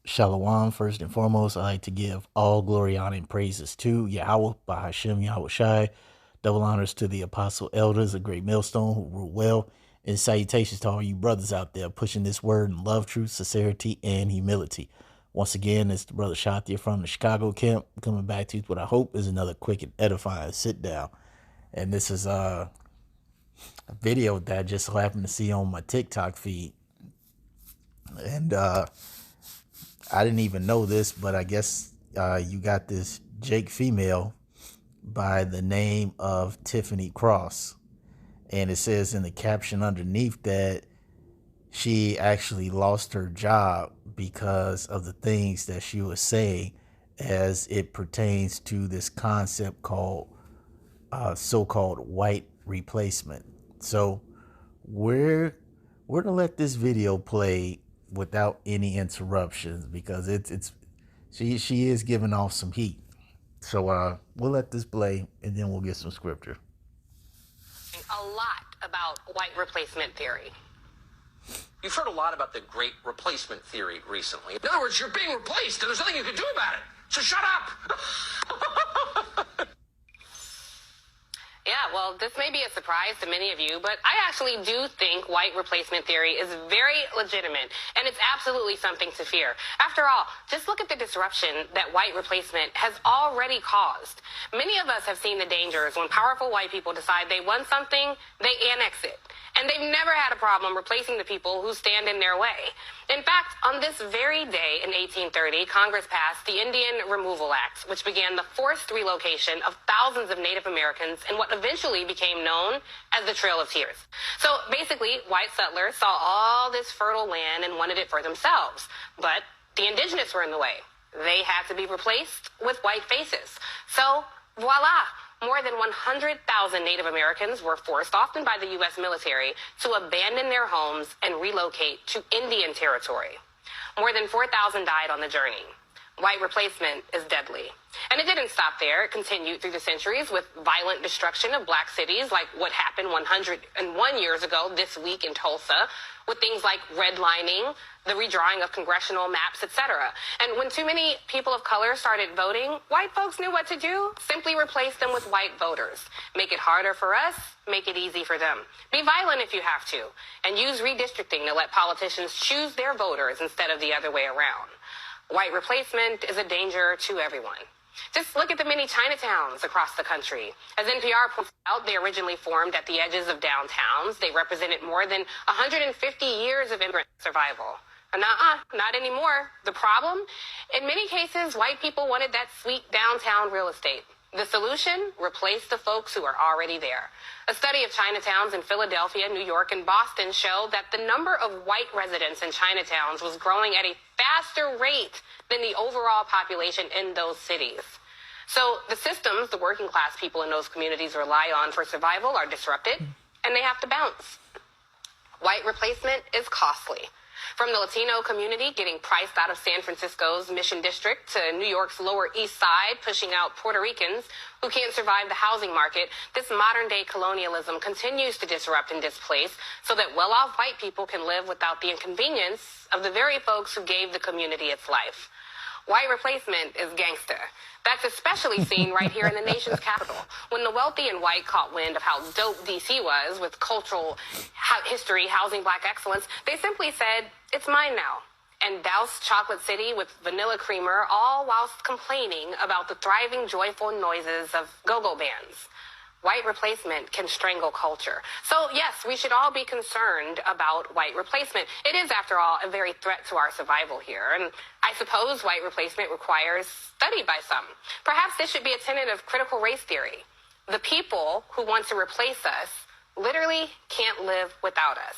Shalom, first and foremost, I like to give all glory, honor, and praises to Yahweh, Bahashem, Yahweh Shai. Double honors to the apostle elders, a great millstone who rule well. And salutations to all you brothers out there pushing this word in love, truth, sincerity, and humility. Once again, it's the brother Shatia from the Chicago camp coming back to you with what I hope is another quick and edifying sit down. And this is a video that I just so happened to see on my TikTok feed. And I didn't even know this, but I guess you got this Jake female by the name of Tiffany Cross. And it says in the caption underneath that she actually lost her job because of the things that she was saying as it pertains to this concept called so-called white replacement. So we're to let this video play without any interruptions because it's she is giving off some heat. So we'll let this play and then we'll get some scripture. A lot about white replacement theory. You've heard a lot about the great replacement theory recently. In other words, you're being replaced and there's nothing you can do about it. So shut up. Yeah, well, this may be a surprise to many of you, but I actually do think white replacement theory is very legitimate, and it's absolutely something to fear. After all, just look at the disruption that white replacement has already caused. Many of us have seen the dangers when powerful white people decide they want something, they annex it. And they've never had a problem replacing the people who stand in their way. In fact, on this very day in 1830, Congress passed the Indian Removal Act, which began the forced relocation of thousands of Native Americans in what eventually became known as the Trail of Tears. So basically, white settlers saw all this fertile land and wanted it for themselves. But the indigenous were in the way. They had to be replaced with white faces. So, voila. More than 100,000 Native Americans were forced, often by the U.S. military, to abandon their homes and relocate to Indian territory. More than 4,000 died on the journey. White replacement is deadly. And it didn't stop there. It continued through the centuries with violent destruction of black cities, like what happened 101 years ago this week in Tulsa, with things like redlining, the redrawing of congressional maps, etc. And when too many people of color started voting, white folks knew what to do. Simply replace them with white voters. Make it harder for us, make it easy for them. Be violent if you have to, and use redistricting to let politicians choose their voters instead of the other way around. White replacement is a danger to everyone. Just look at the many Chinatowns across the country. As NPR points out, they originally formed at the edges of downtowns. They represented more than 150 years of immigrant survival. Not anymore. The problem? In many cases, white people wanted that sweet downtown real estate. The solution? Replace the folks who are already there. A study of Chinatowns in Philadelphia, New York, and Boston showed that the number of white residents in Chinatowns was growing at a faster rate than the overall population in those cities. So the systems the working class people in those communities rely on for survival are disrupted, and they have to bounce. White replacement is costly. From the Latino community getting priced out of San Francisco's Mission District to New York's Lower East Side pushing out Puerto Ricans who can't survive the housing market, this modern-day colonialism continues to disrupt and displace so that well-off white people can live without the inconvenience of the very folks who gave the community its life. White replacement is gangster. That's especially seen right here in the nation's capital. When the wealthy and white caught wind of how dope D.C. was with cultural history, housing black excellence, they simply said, it's mine now, and doused Chocolate City with vanilla creamer, all whilst complaining about the thriving, joyful noises of go-go bands. White replacement can strangle culture. So yes, we should all be concerned about white replacement. It is, after all, a very threat to our survival here. And I suppose white replacement requires study by some. Perhaps this should be a tenet of critical race theory. The people who want to replace us literally can't live without us.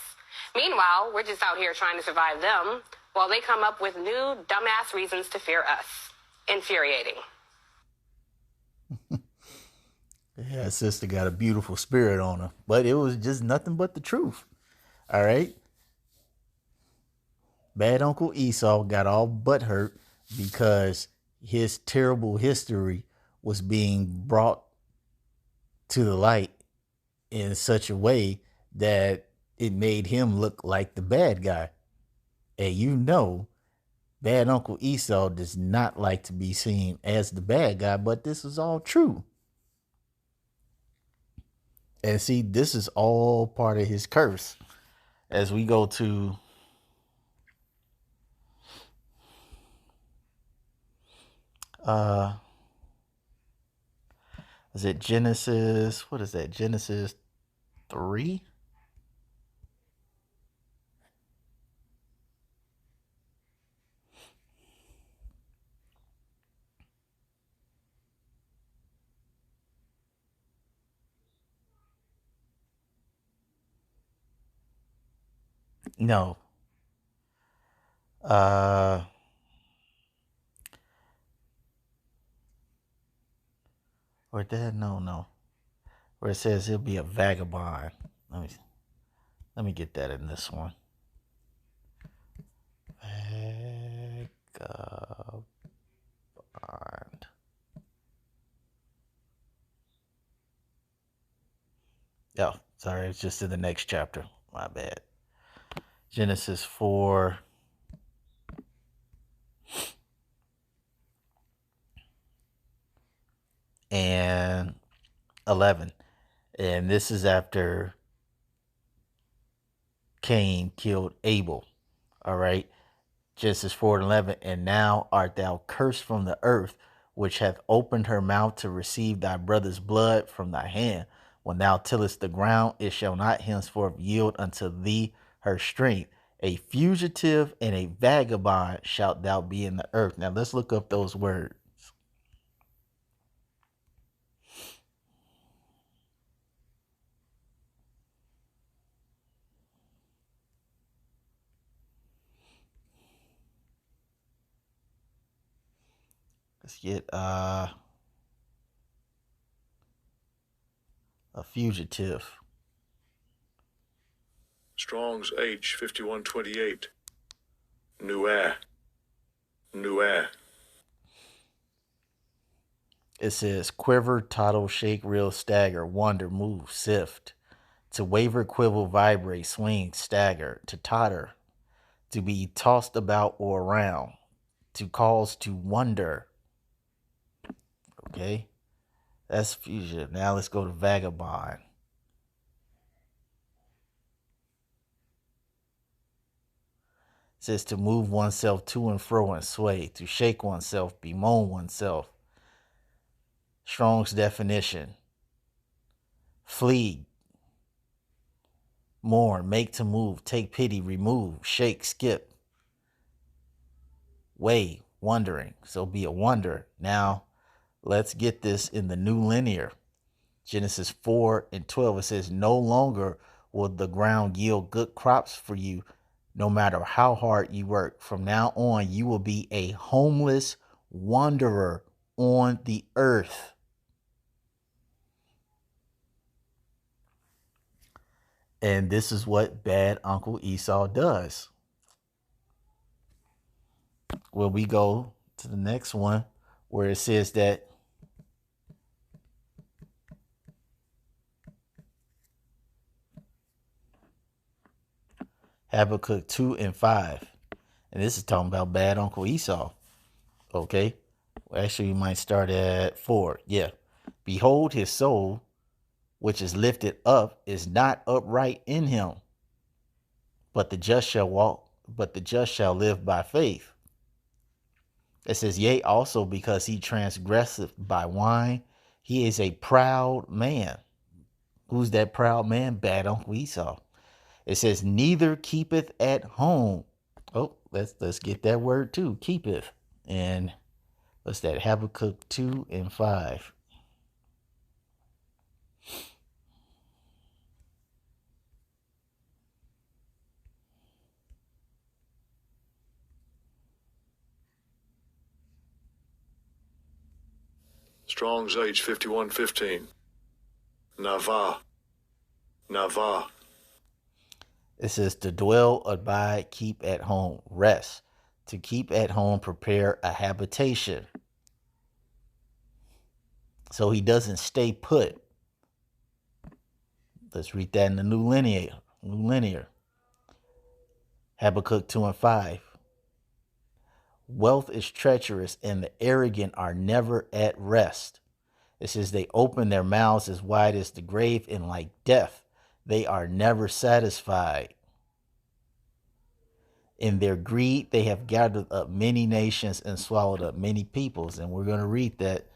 Meanwhile, we're just out here trying to survive them while they come up with new dumbass reasons to fear us. Infuriating. Yeah, sister got a beautiful spirit on her, but it was just nothing but the truth. All right. Bad Uncle Esau got all butthurt because his terrible history was being brought to the light in such a way that it made him look like the bad guy. And you know Bad Uncle Esau does not like to be seen as the bad guy, but this is all true. And see, this is all part of his curse. As we go to is it Genesis? What is that? Genesis 3? No. Or that? No. Where it says he'll be a vagabond. Let me get that in this one. Vagabond. Oh, sorry, it's just in the next chapter. My bad. Genesis 4. And 11. And this is after Cain killed Abel. All right. Genesis 4 and 11. And now art thou cursed from the earth, which hath opened her mouth to receive thy brother's blood from thy hand. When thou tillest the ground, it shall not henceforth yield unto thee her strength. A fugitive and a vagabond shalt thou be in the earth. Now let's look up those words. Let's get a fugitive. Strong's H 5128. Nuah. It says quiver, toddle, shake, reel, stagger, wonder, move, sift. To waver, quiver, vibrate, swing, stagger. To totter. To be tossed about or around. To cause to wonder. Okay. That's fugitive. Now let's go to vagabond. It says to move oneself to and fro and sway. To shake oneself, bemoan oneself. Strong's definition. Flee, mourn, make to move, take pity, remove, shake, skip, way, wondering. So be a wonder. Now, let's get this in the new linear. Genesis 4 and 12, it says, no longer will the ground yield good crops for you, no matter how hard you work. From now on, you will be a homeless wanderer on the earth. And this is what bad Uncle Esau does. Well, we go to the next one where it says that Habakkuk 2 and 5. And this is talking about bad Uncle Esau. Okay. Well, actually, you might start at 4. Yeah. Behold, his soul, which is lifted up, is not upright in him. But the just shall live by faith. It says, yea, also because he transgresseth by wine, he is a proud man. Who's that proud man? Bad Uncle Esau. It says, neither keepeth at home. Oh, let's get that word too. Keepeth. And what's that? Habakkuk 2 and 5. Strong's H 5115. Navah. It says to dwell, abide, keep at home, rest. To keep at home, prepare a habitation. So he doesn't stay put. Let's read that in the new linear. Habakkuk 2 and 5. Wealth is treacherous, and the arrogant are never at rest. It says they open their mouths as wide as the grave, and like death, they are never satisfied. In their greed, they have gathered up many nations and swallowed up many peoples. And we're going to read that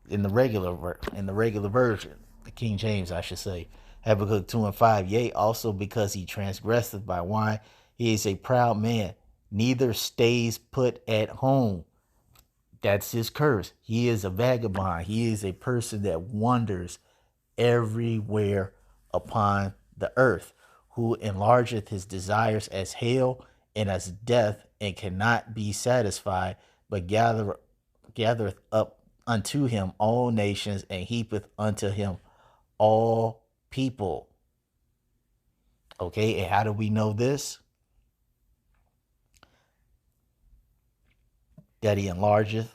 in the regular version, the King James, I should say. Habakkuk 2:5. Yea, also because he transgresseth by wine, he is a proud man, neither stays put at home. That's his curse. He is a vagabond. He is a person that wanders everywhere upon the earth, who enlargeth his desires as hell and as death, and cannot be satisfied, but gathereth up unto him all nations, and heapeth unto him all people. Okay, and how do we know this? That he enlargeth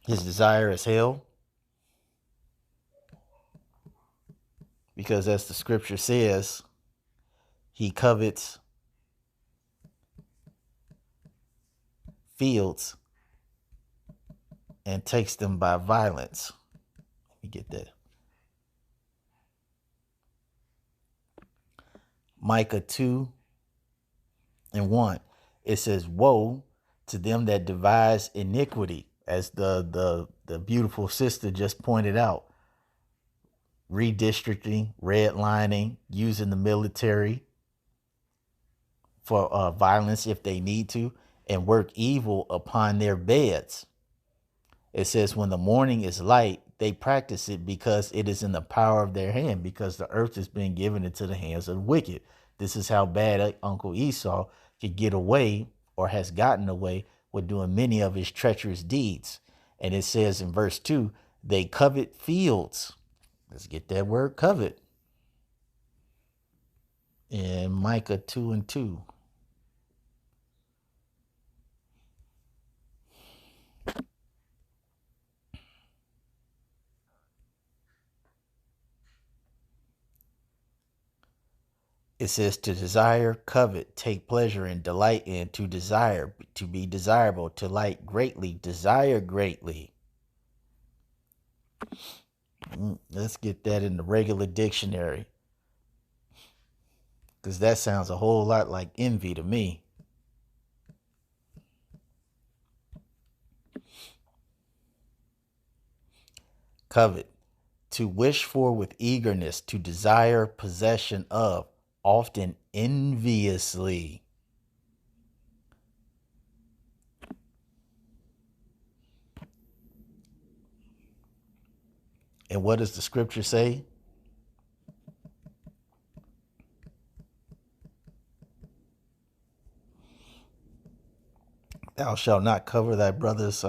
his desire as hell. Because as the scripture says, he covets fields and takes them by violence. Let me get that. Micah 2:1. It says, woe to them that devise iniquity, as the beautiful sister just pointed out. Redistricting, redlining, using the military for violence if they need to, and work evil upon their beds. It says when the morning is light, they practice it because it is in the power of their hand, because the earth has been given into the hands of the wicked. This is how bad Uncle Esau could get away, or has gotten away, with doing many of his treacherous deeds. And it says in verse 2, they covet fields. Let's get that word covet. In Micah 2:2. It says to desire, covet, take pleasure in, delight in, to desire, to be desirable, to like greatly, desire greatly. Let's get that in the regular dictionary, because that sounds a whole lot like envy to me. Covet, to wish for with eagerness, to desire possession of, often enviously. And what does the scripture say? Thou shalt not cover thy brother's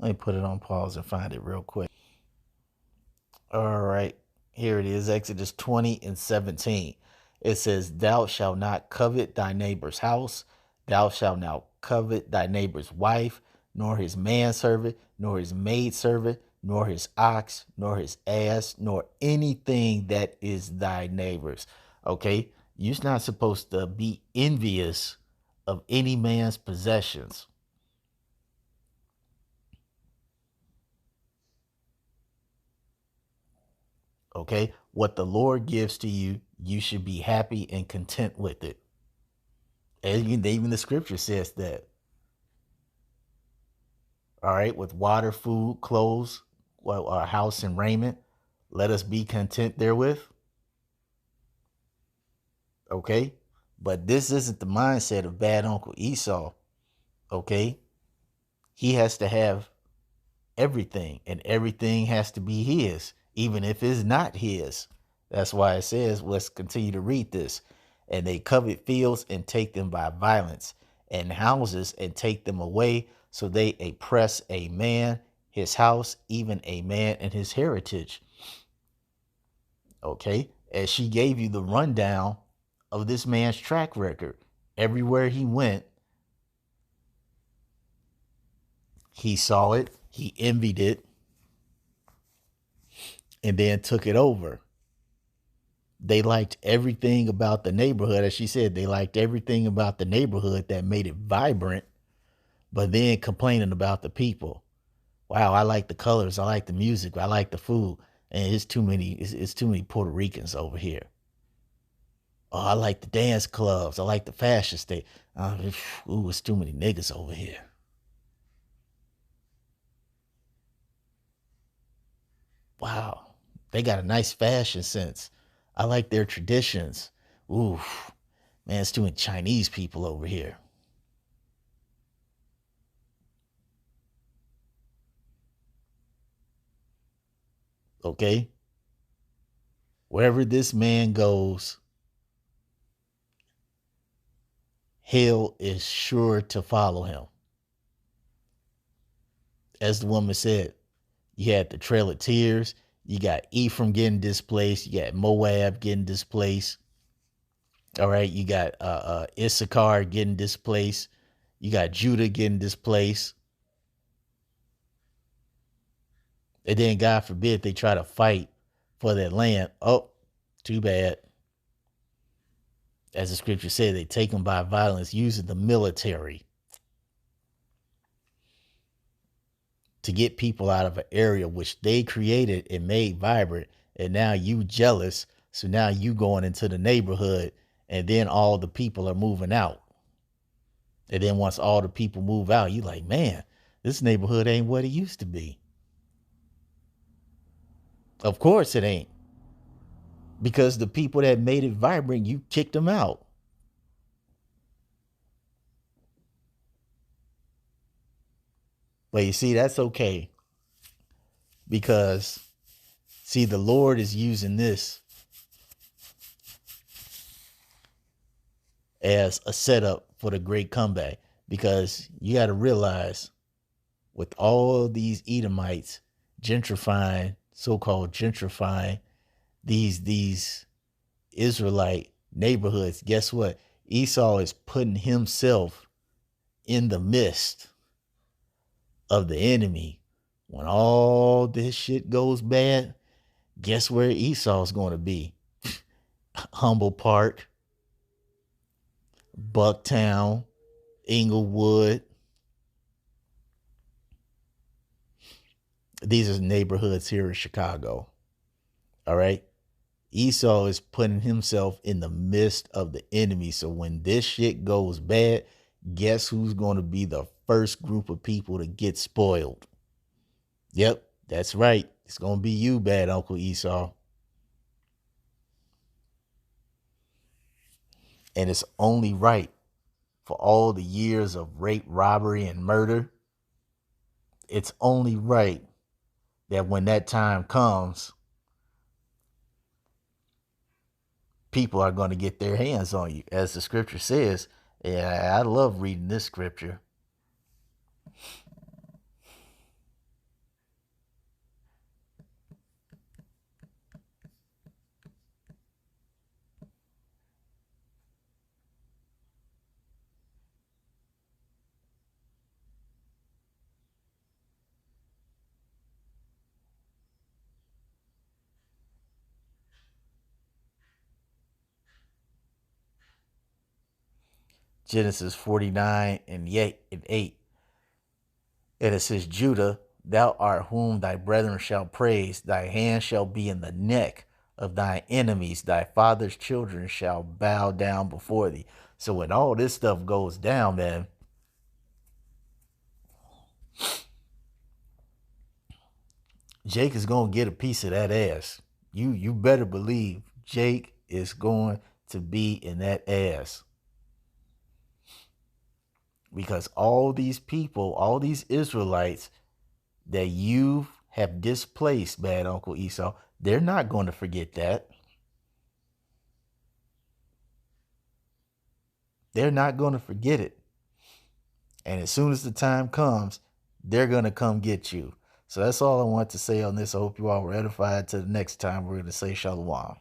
let me put it on pause and find it real quick. All right, here it is, Exodus 20:17. It says, thou shalt not covet thy neighbor's house, thou shalt not covet thy neighbor's wife, nor his manservant, nor his maidservant, nor his ox, nor his ass, nor anything that is thy neighbor's. Okay, you're not supposed to be envious of any man's possessions. Okay, what the Lord gives to you, you should be happy and content with it. And even the scripture says that. All right, with water, food, clothes, our house and raiment, let us be content therewith. Okay, but this isn't the mindset of bad Uncle Esau. Okay, he has to have everything, and everything has to be his, even if it's not his. That's why it says, let's continue to read this. And they covet fields and take them by violence, and houses and take them away. So they oppress a man, his house, even a man and his heritage. Okay, as she gave you the rundown of this man's track record everywhere he went, he saw it, he envied it, and then took it over. They liked everything about the neighborhood. As she said, they liked everything about the neighborhood that made it vibrant, but then complaining about the people. Wow, I like the colors, I like the music, I like the food, and it's too many Puerto Ricans over here. Oh, I like the dance clubs, I like the fashion state. Ooh, it's too many niggas over here. Wow, they got a nice fashion sense. I like their traditions. Ooh, man, it's too many Chinese people over here. Okay? Wherever this man goes, hell is sure to follow him. As the woman said, you had the Trail of Tears, you got Ephraim getting displaced, you got Moab getting displaced. All right, you got Issachar getting displaced, you got Judah getting displaced. And then, God forbid, they try to fight for that land. Oh, too bad. As the scripture said, they take them by violence, using the military to get people out of an area which they created and made vibrant. And now you jealous. So now you going into the neighborhood, and then all the people are moving out. And then once all the people move out, you like, man, this neighborhood ain't what it used to be. Of course it ain't. Because the people that made it vibrant, you kicked them out. But you see, that's okay. Because, see, the Lord is using this as a setup for the great comeback. Because you got to realize, with all these Edomites gentrifying, so-called gentrifying these Israelite neighborhoods, guess what? Esau is putting himself in the midst of the enemy. When all this shit goes bad, guess where Esau's going to be? Humble Park, Bucktown, Inglewood. These are neighborhoods here in Chicago. All right. Esau is putting himself in the midst of the enemy. So when this shit goes bad, guess who's going to be the first group of people to get spoiled? Yep, that's right. It's going to be you, bad Uncle Esau. And it's only right, for all the years of rape, robbery, and murder, it's only right that when that time comes, people are going to get their hands on you, as the scripture says. And I love reading this scripture. Genesis 49 and 8. And it says, Judah, thou art whom thy brethren shall praise. Thy hand shall be in the neck of thy enemies. Thy father's children shall bow down before thee. So when all this stuff goes down, man, Jake is going to get a piece of that ass. You better believe Jake is going to be in that ass. Because all these people, all these Israelites that you have displaced, bad Uncle Esau, they're not going to forget that. They're not going to forget it. And as soon as the time comes, they're going to come get you. So that's all I want to say on this. I hope you all were edified. Till the next time, we're going to say shalom.